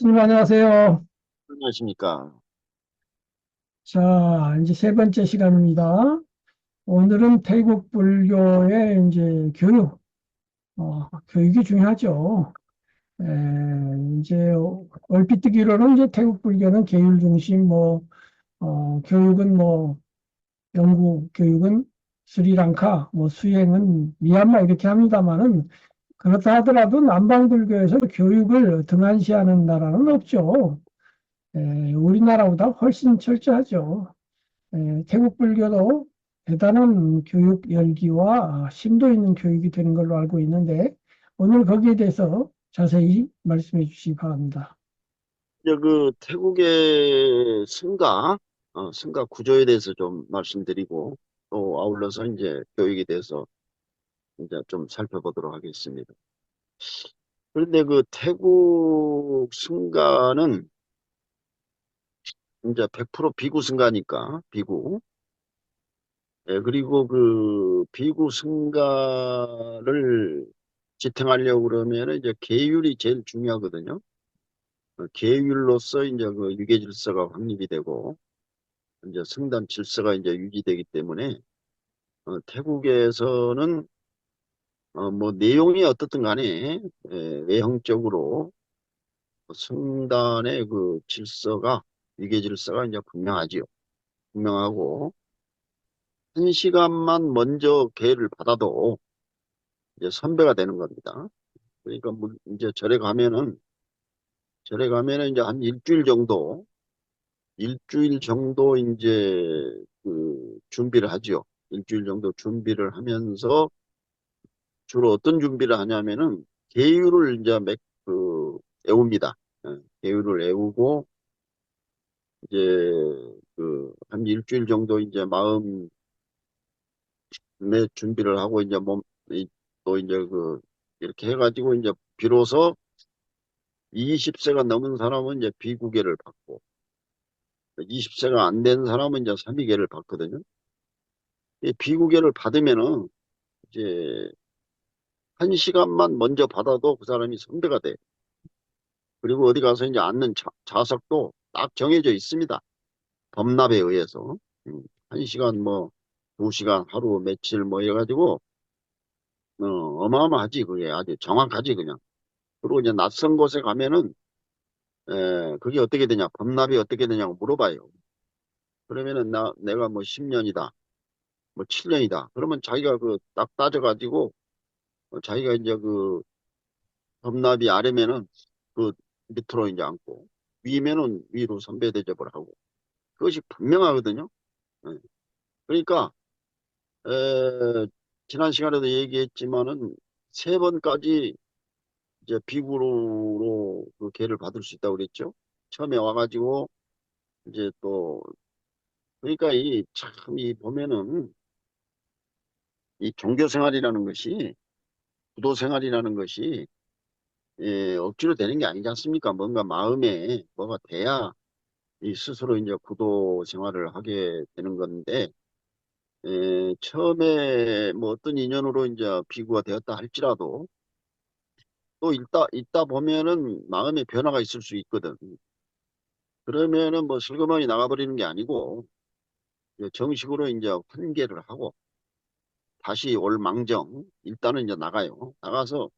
스님 안녕하세요. 안녕하십니까. 자, 이제 세 번째 시간입니다. 오늘은 태국 불교의 이제 교육이 중요하죠. 에, 이제 얼핏 듣기로는 이제 태국 불교는 계율 중심, 교육은 영국 교육은 스리랑카, 수행은 미얀마 이렇게 합니다만은 그렇다 하더라도 남방 불교에서 교육을 등한시하는 나라는 없죠. 우리나라보다 훨씬 철저하죠. 태국 불교도 대단한 교육 열기와 심도 있는 교육이 되는 걸로 알고 있는데 오늘 거기에 대해서 자세히 말씀해 주시기 바랍니다. 이제 그 태국의 승가 구조에 대해서 좀 말씀드리고 또 아울러서 이제 교육에 대해서 이제 좀 살펴보도록 하겠습니다. 그런데 그 태국 승가는 이제 100% 비구 승가니까 비구. 예, 그리고 그 비구 승가를 지탱하려고 그러면 이제 계율이 제일 중요하거든요. 계율로서 이제 그 유계 질서가 확립이 되고 이제 승단 질서가 이제 유지되기 때문에 태국에서는 뭐 내용이 어떻든 간에 외형적으로 승단의 그 질서가 유계 질서가 이제 분명하지요. 분명하고 한 시간만 먼저 계를 받아도 이제 선배가 되는 겁니다. 그러니까 이제 절에 가면은 이제 한 일주일 정도 이제 그 준비를 하죠. 일주일 정도 준비를 하면서 주로 어떤 준비를 하냐면은 계율을 이제 외웁니다. 계율을 외우고 이제 그 한 일주일 정도 이제 마음의 준비를 하고 이제 또 이제 이렇게 해가지고 이제 비로소 20세가 넘은 사람은 이제 비구계를 받고 20세가 안 된 사람은 이제 삼위계를 받거든요. 이 비구계를 받으면은 이제 한 시간만 먼저 받아도 그 사람이 선배가 돼. 그리고 어디 가서 이제 앉는 좌석도 딱 정해져 있습니다. 범납에 의해서. 한 시간 두 시간 하루 며칠 이래가지고 어마어마하지. 그게 아주 정확하지 그냥. 그리고 이제 낯선 곳에 가면은 그게 어떻게 되냐, 범납이 어떻게 되냐고 물어봐요. 그러면은 내가 뭐 10년이다 뭐 7년이다 그러면 자기가 그 딱 따져가지고 자기가 이제 그 범납이 아래면은 그 밑으로 이제 앉고 위면은 위로 선배 대접을 하고 그것이 분명하거든요. 예. 그러니까 지난 시간에도 얘기했지만은 세 번까지 이제 비구로 그 계를 받을 수 있다고 그랬죠. 처음에 와가지고 이제 또 그러니까 이 참 이 보면은 이 종교 생활이라는 것이 구도 생활이라는 것이 억지로 되는 게 아니지 않습니까? 뭔가 마음에 뭐가 돼야 이 스스로 이제 구도 생활을 하게 되는 건데 처음에 뭐 어떤 인연으로 이제 비구가 되었다 할지라도 또 있다 보면은 마음의 변화가 있을 수 있거든. 그러면은 뭐 슬그머니 나가버리는 게 아니고 이제 정식으로 이제 환계를 하고 다시 올 망정 일단은 이제 나가요. 나가서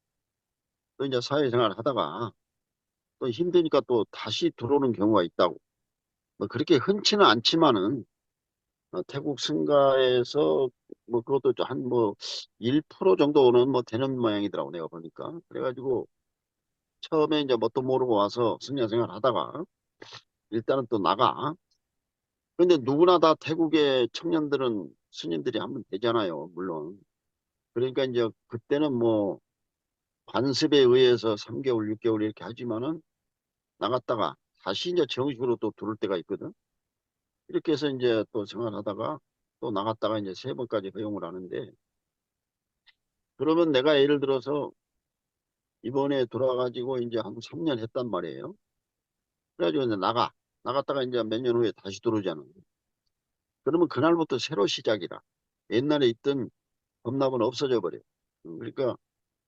또 이제 사회생활을 하다가 또 힘드니까 또 다시 들어오는 경우가 있다고. 뭐 그렇게 흔치는 않지만은 태국 승가에서 뭐 그것도 한 뭐 1% 정도는 뭐 되는 모양이더라고 내가 보니까. 그래가지고 처음에 이제 뭣도 모르고 와서 승려 생활 하다가 일단은 또 나가. 근데 누구나 다 태국의 청년들은 스님들이 한 번 되잖아요, 물론. 그러니까 이제 그때는 뭐 관습에 의해서 3개월, 6개월 이렇게 하지만은 나갔다가 다시 이제 정식으로 또 들어올 때가 있거든. 이렇게 해서 이제 또 생활하다가 또 나갔다가 이제 세 번까지 허용을 하는데 그러면 내가 예를 들어서 이번에 돌아가지고 이제 한 3년 했단 말이에요. 그래가지고 이제 나갔다가 이제 몇 년 후에 다시 들어오잖아. 그러면 그날부터 새로 시작이라. 옛날에 있던 법납은 없어져 버려. 그러니까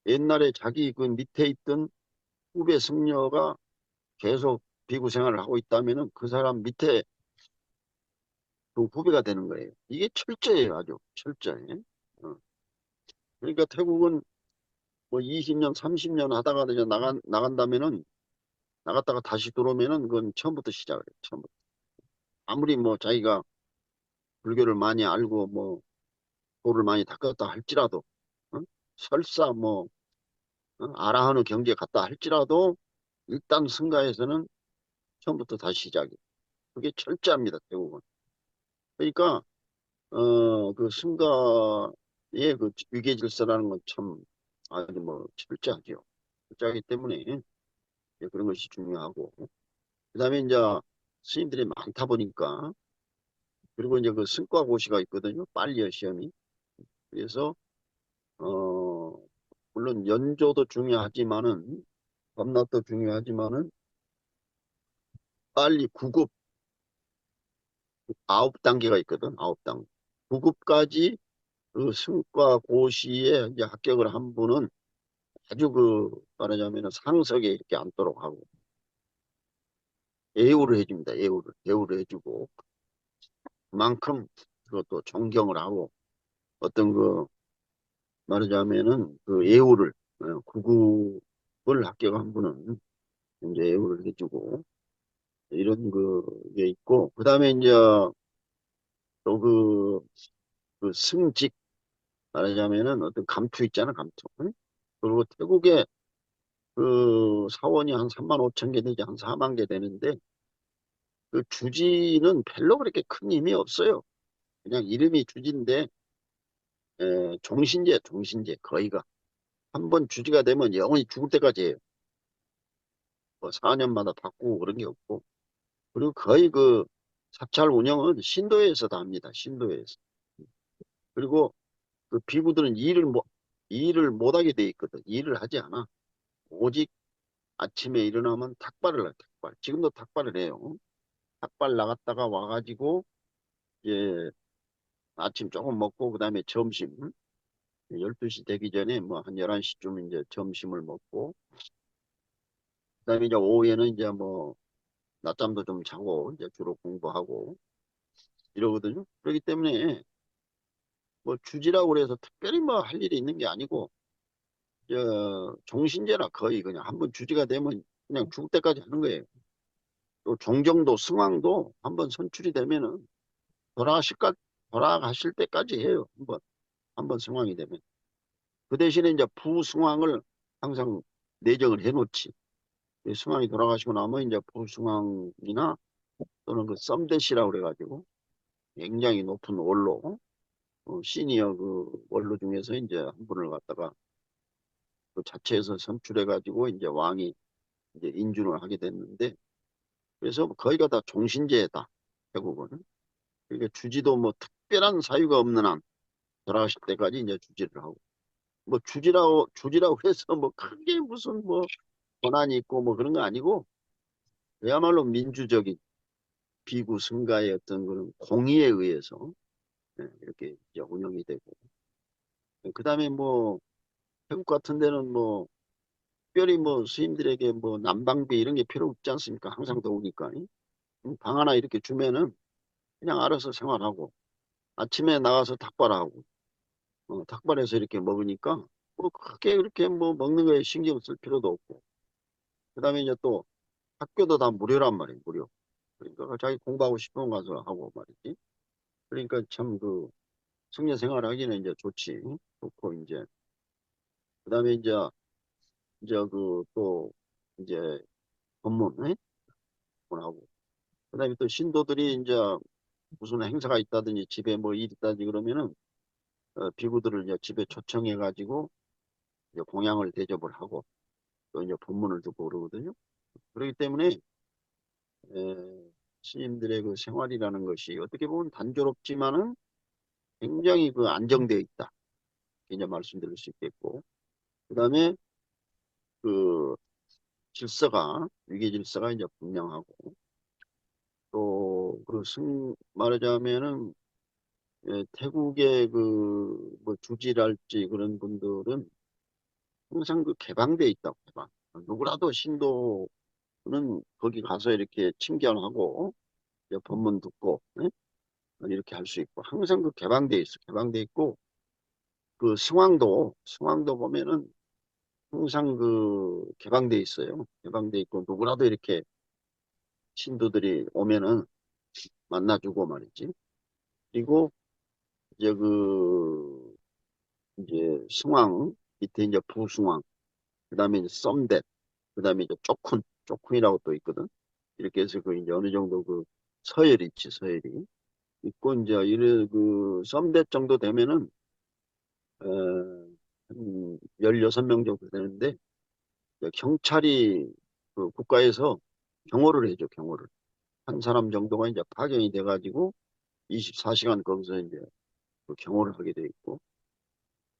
옛날에 자기 그 밑에 있던 후배 승려가 계속 비구 생활을 하고 있다면은 그 사람 밑에 그 후배가 되는 거예요. 이게 철저해요, 아주 철저해. 어. 그러니까 태국은 뭐 20년, 30년 하다가 이제 나간다면은 나갔다가 다시 들어오면은 그건 처음부터 시작을 해요. 처음부터. 아무리 뭐 자기가 불교를 많이 알고 뭐 도를 많이 닦았다 할지라도 어? 설사 뭐 아라한의 경지에 갔다 할지라도 일단 승가에서는 처음부터 다시 시작이에요. 그게 철저합니다, 태국은. 그러니까 그 승가의 그 위계 질서라는 건 참 아주 뭐 철저하죠. 철저하기 때문에 이제 그런 것이 중요하고 그다음에 이제 스님들이 많다 보니까 그리고 이제 그 승과고시가 있거든요. 빨리어 시험이. 그래서 어 물론 연조도 중요하지만은 밤낮도 중요하지만은 빨리 9급 9단계가 있거든. 9단계. 9급까지 그 승과고시에 이제 합격을 한 분은 아주 그 말하자면 상석에 이렇게 앉도록 하고 예우를 해줍니다. 예우를 해주고 그만큼 그것도 존경을 하고 어떤 그 말하자면은 그 예우를 구급을 합격한 분은 이제 예우를 해주고 이런 그게 있고 그다음에 이제 또 그 승직 말하자면은 어떤 감투 있잖아 감투. 응? 그리고 태국에 그 사원이 한 3만 5천 개 내지 한 4만 개 되는데 그 주지는 별로 그렇게 큰 힘이 없어요. 그냥 이름이 주지인데 종신제 거의가 한 번 주지가 되면 영원히 죽을 때까지 해요. 뭐 4년마다 바꾸고 그런 게 없고 그리고 거의 그 사찰 운영은 신도에서 다 합니다. 신도에서. 그리고 그 비구들은 일을 못하게 돼 있거든. 일을 하지 않아. 오직 아침에 일어나면 탁발을 해, 탁발. 지금도 탁발을 해요. 탁발 나갔다가 와가지고 이제 아침 조금 먹고 그다음에 점심 12시 되기 전에 뭐 한 11시쯤 이제 점심을 먹고 그다음에 이제 오후에는 이제 뭐 낮잠도 좀 자고 이제 주로 공부하고 이러거든요. 그렇기 때문에 뭐 주지라고 그래서 특별히 뭐 할 일이 있는 게 아니고 종신제나 거의 그냥 한번 주지가 되면 그냥 죽을 때까지 하는 거예요. 또 종정도 승왕도 한번 선출이 되면은 돌아가실까 돌아가실 때까지 해요. 한번 승왕이 되면 그 대신에 이제 부승왕을 항상 내정을 해놓지. 승왕이 돌아가시고 나면 이제 부승왕이나 또는 그 썸대시라고 그래가지고 굉장히 높은 원로 시니어 그 원로 중에서 이제 한 분을 갖다가 그 자체에서 선출해가지고 이제 왕이 이제 인준을 하게 됐는데 그래서 거의가 다 종신제다 결국은 그러니까 주지도 뭐 특별한 사유가 없는 한 돌아가실 때까지 이제 주지를 하고 뭐 주지라고 해서 뭐 크게 무슨 뭐 권한이 있고 뭐 그런 거 아니고 그야말로 민주적인 비구 승가의 어떤 그런 공의에 의해서 이렇게 이제 운영이 되고 그다음에 뭐 태국 같은 데는 뭐 특별히 뭐 스님들에게 뭐 난방비 이런 게 필요 없지 않습니까? 항상 더우니까. 방 하나 이렇게 주면은 그냥 알아서 생활하고 아침에 나가서 닭발하고 닭발해서 이렇게 먹으니까 뭐 크게 그렇게 뭐 먹는 거에 신경 쓸 필요도 없고 그다음에 이제 또 학교도 다 무료란 말이에요. 무료. 그러니까 자기 공부하고 싶으면 가서 하고 말이지. 그러니까 참 그 성년 생활하기는 이제 좋지. 좋고 이제 그다음에 이제 그 또 이제 법문 하고 그다음에 또 신도들이 이제 무슨 행사가 있다든지 집에 뭐 일 있다든지 그러면은 비구들을 이제 집에 초청해 가지고 이제 공양을 대접을 하고 또 이제 법문을 듣고 그러거든요. 그렇기 때문에 스님들의 그 생활이라는 것이 어떻게 보면 단조롭지만은 굉장히 그 안정되어 있다. 이제 말씀드릴 수 있겠고 그다음에 그 질서가 위계 질서가 이제 분명하고 또 그 말하자면은 태국의 그 뭐 주지랄지 그런 분들은 항상 그 개방돼 있다고 개방. 누구라도 신도가 거기 가서 이렇게 친견하고 이제 법문 듣고 예? 이렇게 할 수 있고 항상 그 개방돼 있어. 개방돼 있고 그 승왕도 보면은 항상 그 개방돼 있어요. 개방돼 있고 누구라도 이렇게 신도들이 오면은 만나주고 말이지. 그리고 이제 이제 승왕 밑에 이제 부승왕 그다음에 이제 썸댓 그다음에 이제 쪼쿤이라고 또 있거든. 이렇게 해서 그 이제 어느 정도 그 서열이 있지 서열이 있고 이제 이래 그 썸댓 정도 되면은 한 16명 정도 되는데 경찰이 그 국가에서 경호를 해줘 경호를 한 사람 정도가 이제 파견이 돼가지고 24시간 거기서 이제 그 경호를 하게 돼 있고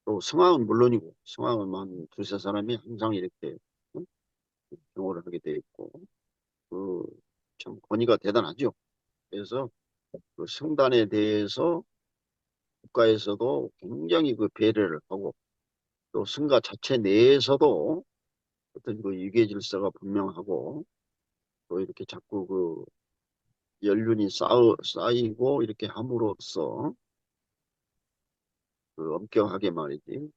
또 승왕은 물론이고 승왕은 한 두세 사람이 항상 이렇게 응? 경호를 하게 돼 있고 그 참 권위가 대단하죠. 그래서 그 승단에 대해서 국가에서도 굉장히 그 배려를 하고 또 승가 자체 내에서도 어떤 그 유계 질서가 분명하고 또 이렇게 자꾸 그 연륜이 쌓이고 이렇게 함으로써 그 엄격하게 말이지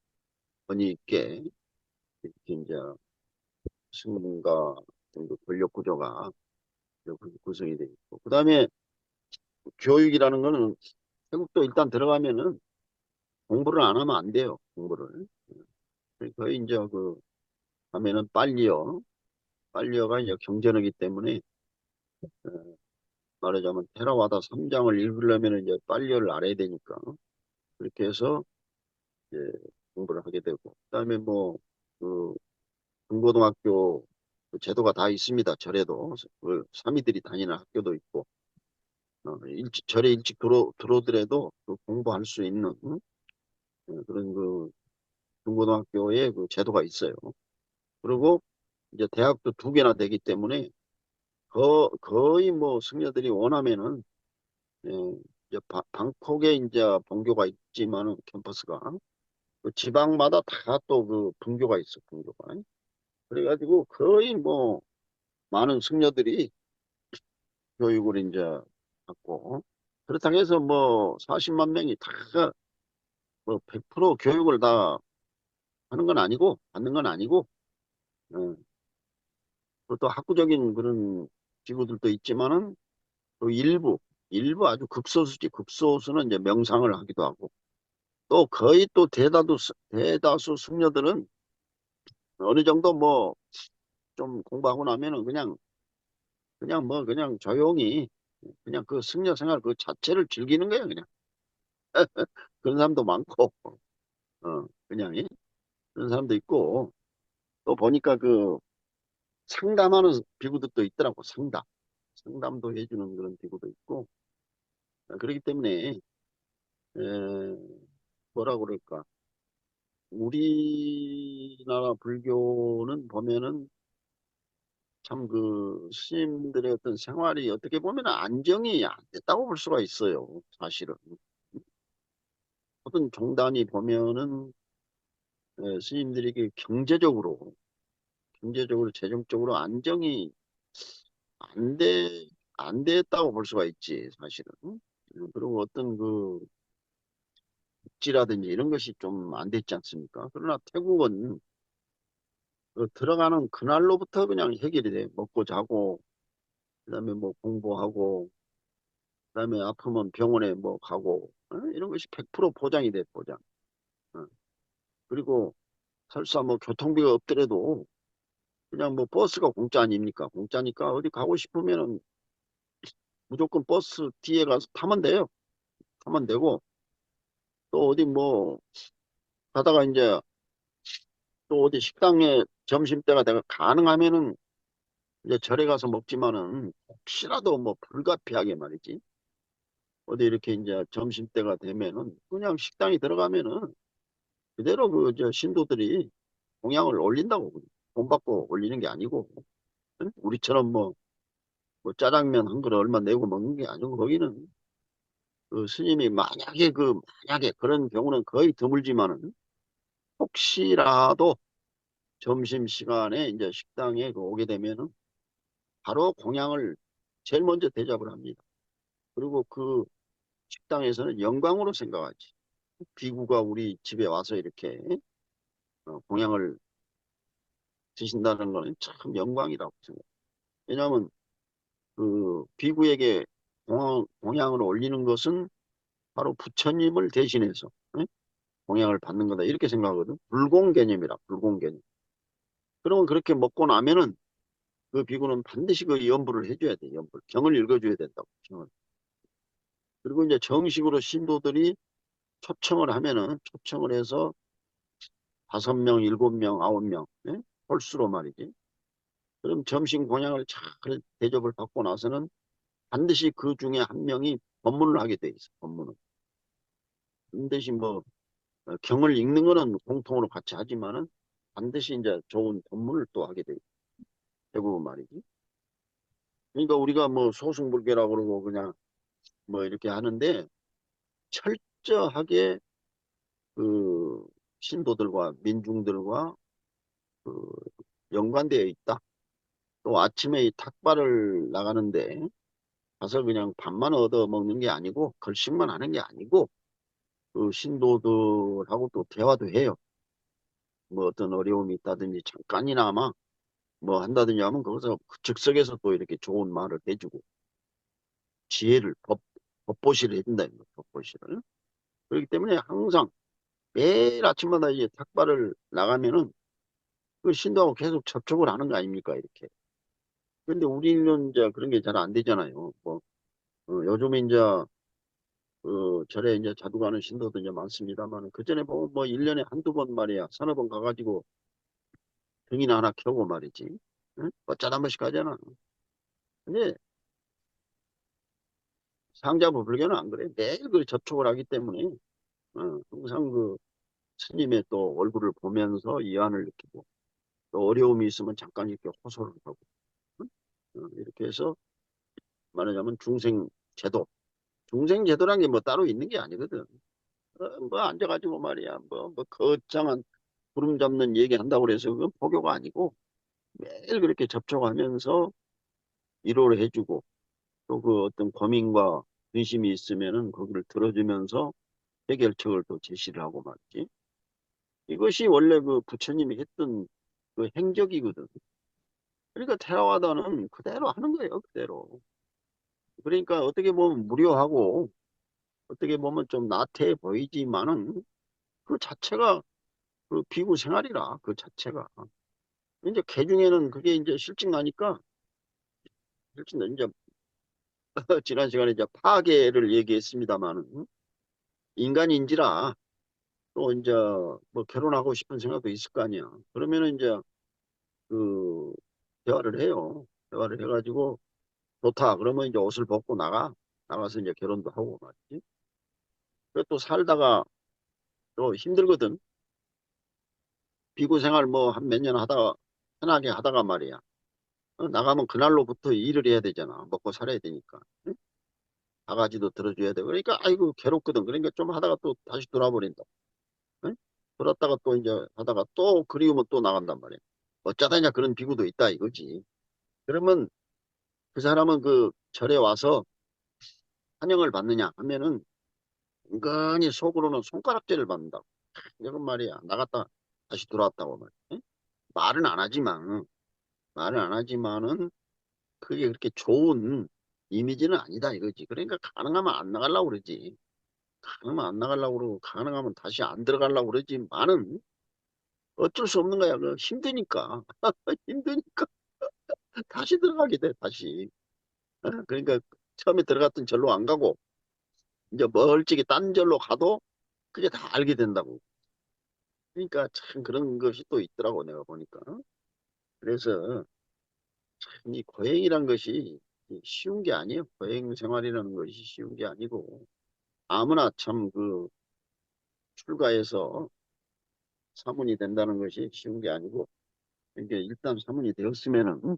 권위 있게 이렇게 이제 승가 어떤 그 권력 구조가 이렇게 구성이 돼 있고 그다음에 교육이라는 거는 태국도 일단 들어가면은 공부를 안 하면 안 돼요 공부를 거의 이제 그 하면은 빨리어가 이제 경전이기 때문에 어, 말하자면 테라와다 3장을 읽으려면 이제 빨리어를 알아야 되니까 그렇게 해서 이제 공부를 하게 되고 그다음에 뭐그 중고등학교 그 제도가 다 있습니다. 절에도 그 사미들이 다니는 학교도 있고 절에 일찍 들어오더라도 그 공부할 수 있는 그런 그 중고등학교에 그 제도가 있어요. 그리고 이제 대학도 두 개나 되기 때문에 거의 뭐 승려들이 원하면은 예, 이제 방콕에 이제 본교가 있지만은 캠퍼스가 그 지방마다 다 또 그 분교가 있어 분교가 그래가지고 거의 뭐 많은 승려들이 교육을 이제 받고 그렇다고 해서 뭐 40만 명이 다 뭐 100% 교육을 다 하는 건 아니고 받는 건 아니고 어, 또 학구적인 그런 기구들도 있지만은 또 일부 아주 극소수지 극소수는 이제 명상을 하기도 하고 또 거의 또 대다수 승려들은 어느 정도 뭐 좀 공부하고 나면은 그냥 조용히 그냥 그 승려 생활 그 자체를 즐기는 거예요 그냥 그런 사람도 많고 그냥 그런 사람도 있고 또 보니까 그 상담하는 비구들도 있더라고 상담도 해주는 그런 비구도 있고 그렇기 때문에 에, 뭐라 그럴까 우리나라 불교는 보면은 참 그 스님들의 어떤 생활이 어떻게 보면 안정이 안 됐다고 볼 수가 있어요 사실은 어떤 종단이 보면은 스님들에게 경제적으로 재정적으로 안정이 안 돼, 안 됐다고 볼 수가 있지, 사실은. 그리고 어떤 그 복지라든지 이런 것이 좀 안 됐지 않습니까? 그러나 태국은 그 들어가는 그날로부터 그냥 해결이 돼. 먹고 자고, 그다음에 뭐 공부하고, 그다음에 아프면 병원에 뭐 가고, 이런 것이 100% 보장이 돼, 보장. 어. 그리고 설사 뭐 교통비가 없더라도 그냥 뭐 버스가 공짜 아닙니까? 공짜니까 어디 가고 싶으면은 무조건 버스 뒤에 가서 타면 돼요. 타면 되고, 또 어디 뭐 가다가 이제 또 어디 식당에 점심때가 내가 가능하면은 이제 절에 가서 먹지만은 혹시라도 뭐 불가피하게 말이지. 어디 이렇게 이제 점심때가 되면은 그냥 식당에 들어가면은 그대로 그 저 신도들이 공양을 올린다고. 돈 받고 올리는 게 아니고. 응? 우리처럼 뭐 짜장면 한 그릇 얼마 내고 먹는 게 아니고 거기는 그 스님이 만약에 그런 경우는 거의 드물지만은 혹시라도 점심시간에 이제 식당에 그 오게 되면은 바로 공양을 제일 먼저 대접을 합니다. 그리고 그 식당에서는 영광으로 생각하지. 비구가 우리 집에 와서 이렇게 공양을 드신다는 거는 참 영광이라고 생각해요. 왜냐하면 그 비구에게 공양을 올리는 것은 바로 부처님을 대신해서 공양을 받는 거다 이렇게 생각하거든. 불공 개념이라 불공 개념. 그러면 그렇게 먹고 나면은 그 비구는 반드시 그 연부를 해줘야 돼. 연부. 경을 읽어줘야 된다고. 경을. 그리고 이제 정식으로 신도들이 초청을 하면은 초청을 해서 5명, 7명, 9명 홀수로 말이지. 그럼 점심 공양을 잘 대접을 받고 나서는 반드시 그 중에 한 명이 법문을 하게 돼 있어. 법문을. 반드시 뭐 경을 읽는 거는 공통으로 같이 하지만은 반드시 이제 좋은 법문을 또 하게 돼 있어. 대부분 말이지. 그러니까 우리가 뭐 소승불교라고 그러고 그냥 뭐 이렇게 하는데 철저하게 그 신도들과 민중들과 그 연관되어 있다. 또 아침에 이 탁발을 나가는데 가서 그냥 밥만 얻어 먹는 게 아니고 걸식만 하는 게 아니고 그 신도들하고 또 대화도 해요. 뭐 어떤 어려움이 있다든지 잠깐이나마 뭐 한다든지 하면 거기서 그 즉석에서 또 이렇게 좋은 말을 해주고 지혜를 법보시를 해준다. 법보시를. 그렇기 때문에 항상 매일 아침마다 이제 탁발을 나가면은 그 신도하고 계속 접촉을 하는 거 아닙니까? 이렇게. 근데 우리는 이제 그런 게 잘 안 되잖아요. 뭐, 요즘에 이제, 절에 이제 자주 가는 신도도 이제 많습니다만, 그 전에 보면 뭐 1년에 한두 번 말이야. 서너 번 가가지고 등이나 하나 켜고 말이지. 응? 어쩌다 한 번씩 가잖아. 근데 상자부 불교는 안 그래. 매일 그 접촉을 하기 때문에, 항상 그 스님의 또 얼굴을 보면서 이안을 느끼고, 또 어려움이 있으면 잠깐 이렇게 호소를 하고, 응? 이렇게 해서 말하자면 중생제도. 중생제도란 게 뭐 따로 있는 게 아니거든. 뭐 앉아가지고 말이야. 뭐 거창한 구름 잡는 얘기 한다고 그래서 그건 포교가 아니고 매일 그렇게 접촉하면서 위로를 해주고 또 그 어떤 고민과 근심이 있으면은 거기를 들어주면서 해결책을 또 제시를 하고 말이지. 이것이 원래 그 부처님이 했던 그 행적이거든. 그러니까 테라와다는 그대로 하는 거예요. 그대로. 그러니까 어떻게 보면 무료하고 어떻게 보면 좀 나태해 보이지만은 그 자체가 그 비구 생활이라 그 자체가 이제 개중에는 그게 이제 실증 나니까 실증 나 이제 지난 시간에 이제 파괴를 얘기했습니다만은 인간인지라 또 이제 뭐 결혼하고 싶은 생각도 있을 거 아니야. 그러면은 이제 그 대화를 해요. 대화를 해가지고 좋다. 그러면 이제 옷을 벗고 나가서 이제 결혼도 하고 말이지. 그래 또 살다가 또 힘들거든. 비구 생활 뭐 한 몇 년 하다가 편하게 하다가 말이야. 나가면 그날로부터 일을 해야 되잖아. 먹고 살아야 되니까. 응? 바가지도 들어줘야 되고. 그러니까 아이고 괴롭거든. 그러니까 좀 하다가 또 다시 돌아버린다. 응? 돌았다가 또 이제 하다가 또 그리우면 또 나간단 말이야. 어쩌다냐 그런 비구도 있다 이거지. 그러면 그 사람은 그 절에 와서 환영을 받느냐 하면은 은근히 속으로는 손가락질을 받는다고. 이건 말이야. 나갔다 다시 들어왔다고 말이야. 응? 말은 안 하지만 말은 안 하지만은 그게 그렇게 좋은 이미지는 아니다 이거지. 그러니까 가능하면 안 나가려고 그러지. 가능하면 안 나가려고 그러고 가능하면 다시 안 들어가려고 그러지만은 어쩔 수 없는 거야. 그 힘드니까. 힘드니까 다시 들어가게 돼. 다시. 그러니까 처음에 들어갔던 절로 안 가고 이제 멀찍이 딴 절로 가도 그게 다 알게 된다고. 그러니까 참 그런 것이 또 있더라고 내가 보니까. 그래서 참 이 고행이란 것이 쉬운 게 아니에요. 고행 생활이라는 것이 쉬운 게 아니고 아무나 참 그 출가해서 사문이 된다는 것이 쉬운 게 아니고 이게 일단 사문이 되었으면은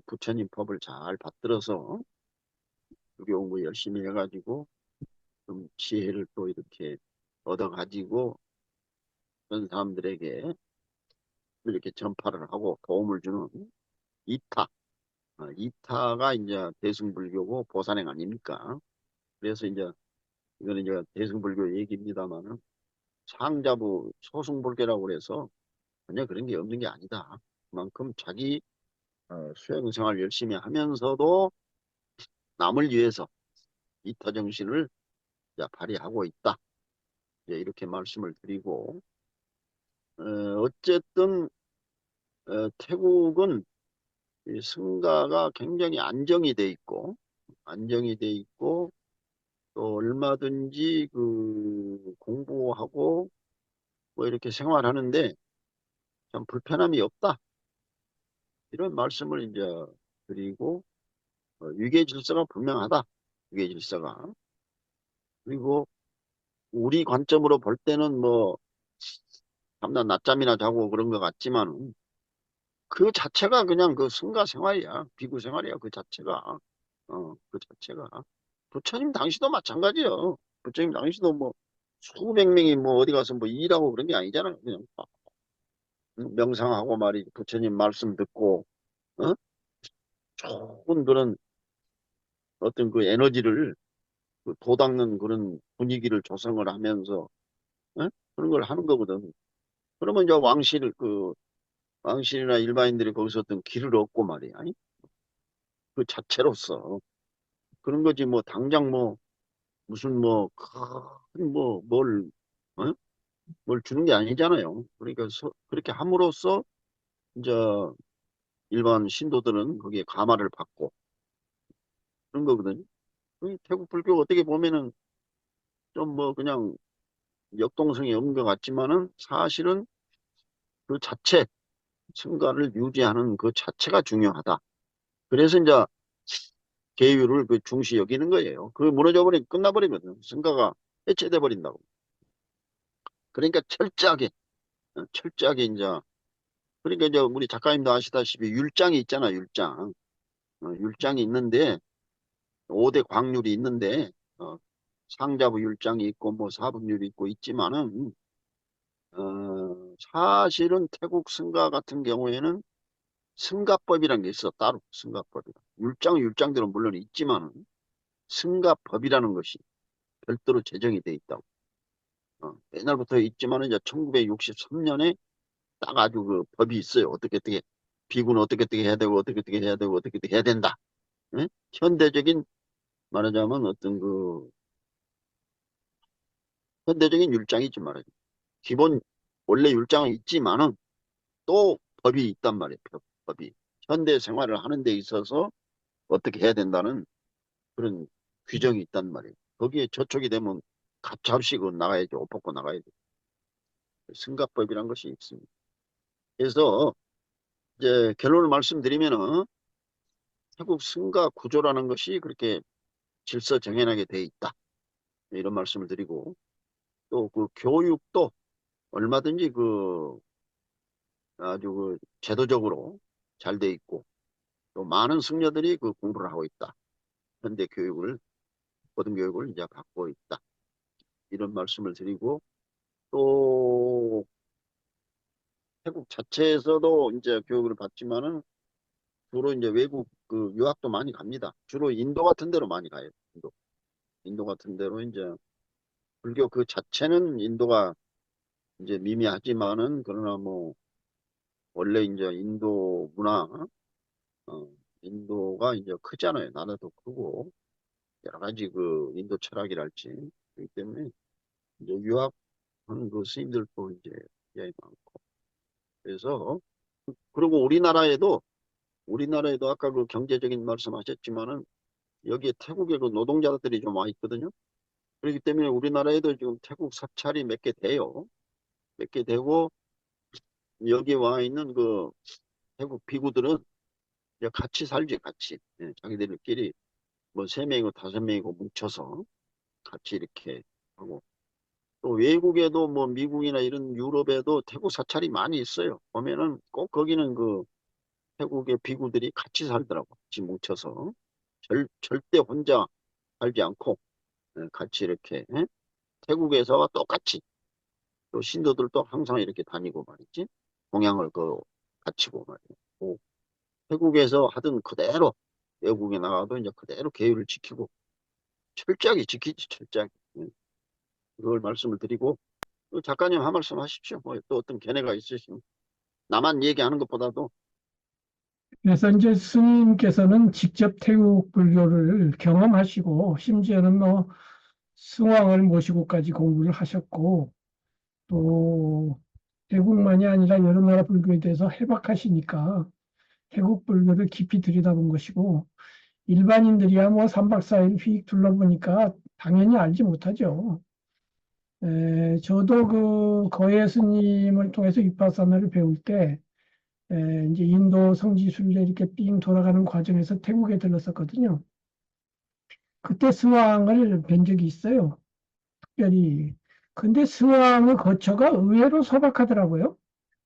부처님 법을 잘 받들어서 유교 공부 열심히 해가지고 좀 지혜를 또 이렇게 얻어가지고 그런 사람들에게 이렇게 전파를 하고 도움을 주는 이타 이타가 이제 대승불교고 보산행 아닙니까? 그래서 이제 이거는 이제 대승불교 얘기입니다만은 상자부 소승불교라고 그래서 전혀 그런 게 없는 게 아니다. 그만큼 자기 수행생활 열심히 하면서도 남을 위해서 이타 정신을 이제 발휘하고 있다. 이제 이렇게 말씀을 드리고 어쨌든 태국은 이 승가가 굉장히 안정이 돼 있고 또 얼마든지 그 공부하고 뭐 이렇게 생활하는데 참 불편함이 없다. 이런 말씀을 이제 드리고 위계 질서가 분명하다. 위계 질서가. 그리고 우리 관점으로 볼 때는 뭐 밤낮 낮잠이나 자고 그런 것 같지만 그 자체가 그냥 그 승가 생활이야. 비구 생활이야. 그 자체가. 그 자체가. 부처님 당시도 마찬가지요. 부처님 당시도 뭐 수백 명이 뭐 어디 가서 뭐 일하고 그런 게 아니잖아요. 그냥 명상하고 말이지. 부처님 말씀 듣고, 어? 좋은 그런 어떤 그 에너지를 그 돋닦는 그런 분위기를 조성을 하면서, 그런 걸 하는 거거든. 그러면 이제 왕실이나 일반인들이 거기서 어떤 길을 얻고 말이야. 그 자체로서. 그런 거지 뭐 당장 뭐 무슨 뭐 큰 뭐 어? 뭘 주는 게 아니잖아요. 그러니까 그렇게 함으로써 이제 일반 신도들은 거기에 감화를 받고 그런 거거든요. 이 태국 불교 어떻게 보면은 좀 뭐 그냥 역동성이 없는 것 같지만은 사실은 그 자체 성가를 유지하는 그 자체가 중요하다. 그래서 이제 계율을 그 중시 여기는 거예요. 그 무너져 버리면 끝나버리거든. 성가가 해체돼 버린다고. 그러니까 철저하게 이제 그러니까 이제 우리 작가님도 아시다시피 율장이 있잖아, 율장. 율장이 있는데 5대 광률이 있는데 상자부 율장이 있고 뭐 사분율이 있고 있지만은 사실은 태국 승가 같은 경우에는 승가법이라는 게 있어. 따로 승가법이. 율장들은 물론 있지만은 승가법이라는 것이 별도로 제정이 돼 있다고. 옛날부터 있지만은 이제 1963년에 딱 아주 그 법이 있어요. 어떻게 비구는 어떻게 해야 되고 어떻게 해야 되고 어떻게 해야 된다. 예? 현대적인 말하자면 어떤 그 현대적인 율장이지 말이죠. 기본 원래 율장은 있지만은 또 법이 있단 말이에요. 법이 현대 생활을 하는 데 있어서 어떻게 해야 된다는 그런 규정이 있단 말이에요. 거기에 저촉이 되면 가차없이 그 나가야죠. 옷 벗고 나가야 돼. 승가법이란 것이 있습니다. 그래서 이제 결론을 말씀드리면은 태국 승가 구조라는 것이 그렇게 질서정연하게 돼 있다. 이런 말씀을 드리고 또 그 교육도 얼마든지 그 아주 그 제도적으로 잘 돼 있고 또 많은 승려들이 그 공부를 하고 있다. 현대 교육을 고등교육을 이제 받고 있다. 이런 말씀을 드리고 또 태국 자체에서도 이제 교육을 받지만은 주로 이제 외국 그 유학도 많이 갑니다. 주로 인도 같은 데로 많이 가요. 인도 같은 데로 이제 불교 그 자체는 인도가 이제 미미하지만은 그러나 뭐 원래 이제 인도 문화 인도가 이제 크잖아요. 나라도 크고 여러 가지 그 인도 철학이랄지 그렇기 때문에 이제 유학하는 그 스님들도 이제 굉장히 많고 그래서 그리고 우리나라에도 아까 그 경제적인 말씀하셨지만은 여기에 태국의 그 노동자들이 좀 와 있거든요. 그렇기 때문에 우리나라에도 지금 태국 사찰이 몇 개 돼요. 몇 개 되고 여기 와 있는 그 태국 비구들은 이제 같이 살지 같이. 예, 자기들끼리 뭐 세 명이고 다섯 명이고 뭉쳐서 같이 이렇게 하고 또 외국에도 뭐 미국이나 이런 유럽에도 태국 사찰이 많이 있어요. 보면은 꼭 거기는 그 태국의 비구들이 같이 살더라고. 같이 뭉쳐서 절대 혼자 살지 않고 같이 이렇게 태국에서와 똑같이 또 신도들도 항상 이렇게 다니고 말이지. 동양을 그 갖추고 말이야. 태국에서 하던 그대로 외국에 나가도 이제 그대로 계율을 지키고 철저하게 지키지, 철저하게. 예, 그걸 말씀을 드리고 또 작가님 한 말씀 하십시오. 뭐 또 어떤 견해가 있으시면 나만 얘기하는 것보다도. 그래서 이제 스님께서는 직접 태국 불교를 경험하시고 심지어는 뭐 승왕을 모시고까지 공부를 하셨고 또 태국만이 아니라 여러 나라 불교에 대해서 해박하시니까 태국 불교를 깊이 들여다본 것이고 일반인들이야 뭐 3박 4일 휙 둘러보니까 당연히 알지 못하죠. 저도 그 거예 스님을 통해서 위파사나를 배울 때 이제 인도 성지순례 이렇게 삥 돌아가는 과정에서 태국에 들렀었거든요. 그때 스왕을 뵌 적이 있어요. 특별히. 근데 스왕의 거처가 의외로 소박하더라고요.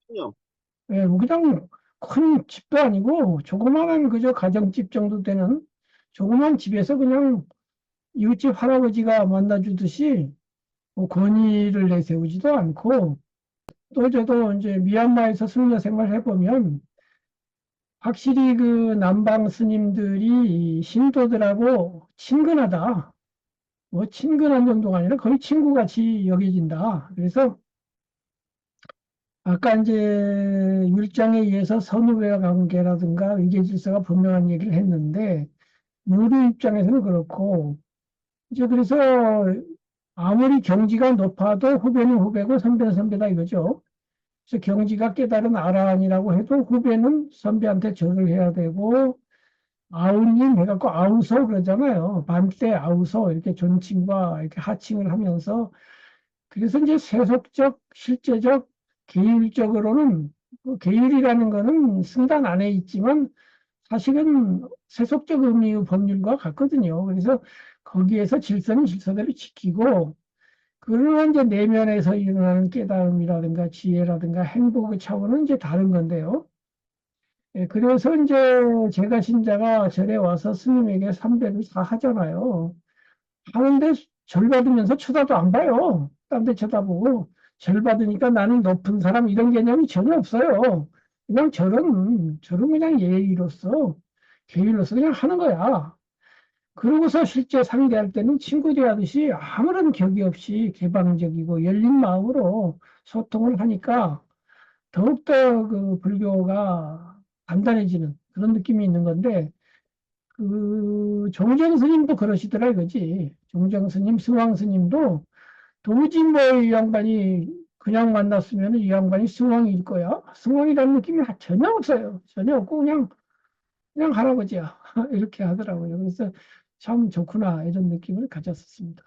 그냥 그냥 큰 집도 아니고 조그마한 그저 가정집 정도 되는 조그만 집에서 그냥 이웃집 할아버지가 만나주듯이 뭐 권위를 내세우지도 않고 또 저도 이제 미얀마에서 승려 생활 해보면 확실히 그 남방 스님들이 신도들하고 친근하다. 뭐 친근한 정도가 아니라 거의 친구같이 여겨진다. 그래서 아까 이제 율장에 의해서 선후배 관계라든가 위계 질서가 분명한 얘기를 했는데 무리 입장에서는 그렇고 이제 그래서 아무리 경지가 높아도 후배는 후배고 선배는 선배다 이거죠. 그래서 경지가 깨달은 아라한이라고 해도 후배는 선배한테 절을 해야 되고 아우님 해갖고 아우서 그러잖아요. 반때 아우서 이렇게 존칭과 이렇게 하칭을 하면서 그래서 이제 세속적, 실제적, 계율적으로는 그 계율이라는 거는 승단 안에 있지만 사실은 세속적 의미의 법률과 같거든요. 그래서 거기에서 질서는 질서대로 지키고 그러나 이제 내면에서 일어나는 깨달음이라든가 지혜라든가 행복의 차원은 이제 다른 건데요. 그래서 이제 제가 신자가 절에 와서 스님에게 삼배를 다 하잖아요. 하는데 절 받으면서 쳐다도 안 봐요. 딴 데 쳐다보고 절 받으니까 나는 높은 사람 이런 개념이 전혀 없어요. 그냥 절은 그냥 예의로서 계율로서 그냥 하는 거야. 그러고서 실제 상대할 때는 친구 대하듯이 아무런 격이 없이 개방적이고 열린 마음으로 소통을 하니까 더욱더 그 불교가 단단해지는 그런 느낌이 있는 건데 그 종정 스님도 그러시더라 이거지. 종정 스님, 스왕 스님도 도무지 뭐 이 양반이 그냥 만났으면 이 양반이 스왕일 거야. 스왕이라는 느낌이 전혀 없어요. 전혀 없고 그냥 할아버지야. 이렇게 하더라고요. 그래서 참 좋구나 이런 느낌을 가졌었습니다.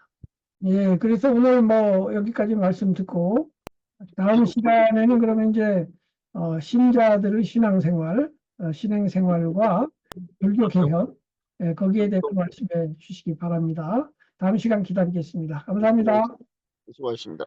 예, 그래서 오늘 뭐 여기까지 말씀 듣고 다음 태국 불교. 시간에는 그러면 이제 신자들의 신앙생활, 신행생활과 불교 개혁, 거기에 대해서 말씀해 주시기 바랍니다. 다음 시간 기다리겠습니다. 네, 감사합니다. 수고하셨습니다.